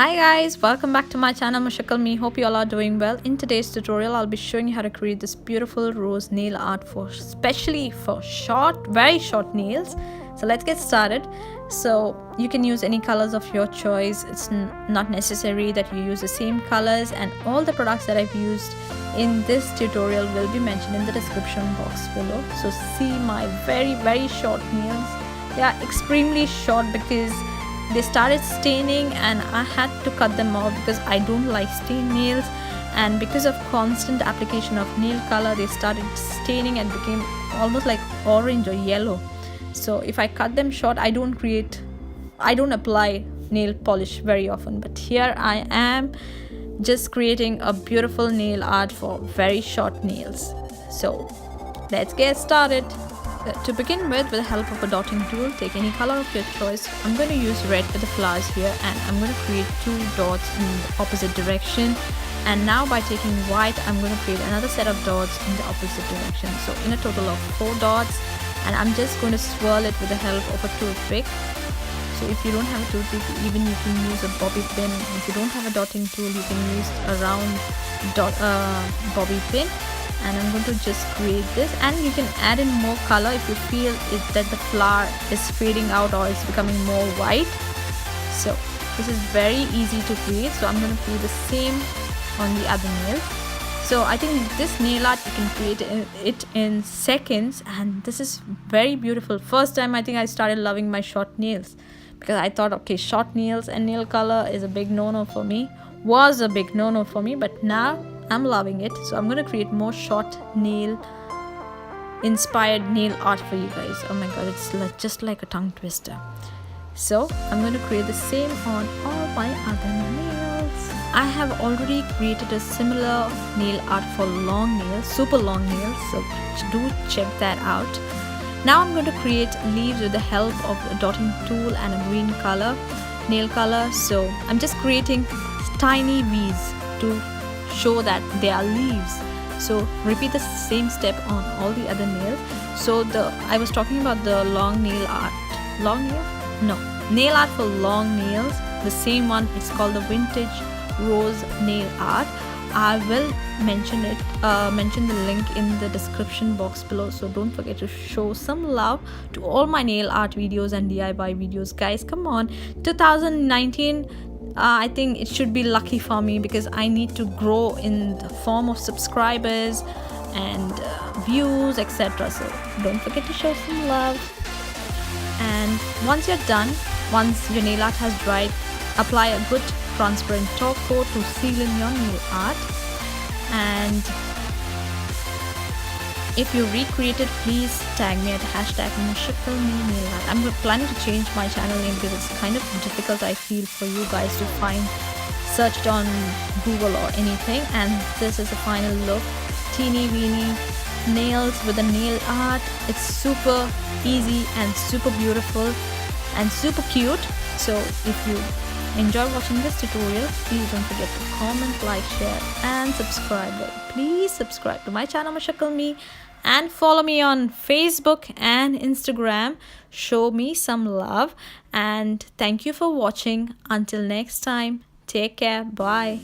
Hi guys, welcome back to my channel Mushakal Me. Hope you all are doing well. In today's tutorial I'll be showing you how to create this beautiful rose nail art for especially for very short nails. So let's get started. So you can use any colors of your choice. It's not necessary that you use the same colors, and all the products that I've used in this tutorial will be mentioned in the description box below. So see my very short nails. They are extremely short because they started staining and I had to cut them off because I don't like stained nails, and because of constant application of nail color they started staining and became almost like orange or yellow. So if I cut them short, I don't apply nail polish very often, but here I am just creating a beautiful nail art for very short nails. So let's get started. To begin with the help of a dotting tool, take any color of your choice. I'm going to use red for the flowers here, and I'm going to create 2 dots in the opposite direction. And now by taking white, I'm going to create another set of dots in the opposite direction. So in a total of 4 dots, and I'm just going to swirl it with the help of a toothpick. So if you don't have a toothpick, even you can use a bobby pin. If you don't have a dotting tool, you can use a round bobby pin. And I'm going to just create this, and you can add in more color if you feel that the flower is fading out or it's becoming more white. So this is very easy to create. So I'm going to create the same on the other nail. So I think this nail art you can create it in seconds, and this is very beautiful. First time I think I started loving my short nails, because I thought, okay, short nails and nail color is a big no-no for me, but now I'm loving it. So I'm going to create more short nail inspired nail art for you guys. Oh my god, it's just like a tongue twister. So I'm going to create the same on all my other nails. I have already created a similar nail art for long nails, super long nails, so do check that out. Now I'm going to create leaves with the help of a dotting tool and a green color nail color. So I'm just creating tiny V's to show that they are leaves. So repeat the same step on all the other nails. So I was talking about the long nail art. Nail art for long nails. The same one, it's called the vintage rose nail art. I will mention the link in the description box below. So don't forget to show some love to all my nail art videos and DIY videos, guys. Come on, 2019. I think it should be lucky for me, because I need to grow in the form of subscribers and views, etc. So don't forget to show some love. And once you're done, once your nail art has dried, apply a good transparent top coat to seal in your nail art. And if you recreate it, please tag me at #MushakalMeNailArt. I'm planning to change my channel name because it's kind of difficult, I feel, for you guys to find searched on Google or anything. And this is the final look. Teeny weeny nails with a nail art. It's super easy and super beautiful and super cute. So if you enjoy watching this tutorial, please don't forget to comment, like, share and subscribe. Please subscribe to my channel Mushakal Me, and follow me on Facebook and Instagram. Show me some love, and thank you for watching. Until next time, take care. Bye.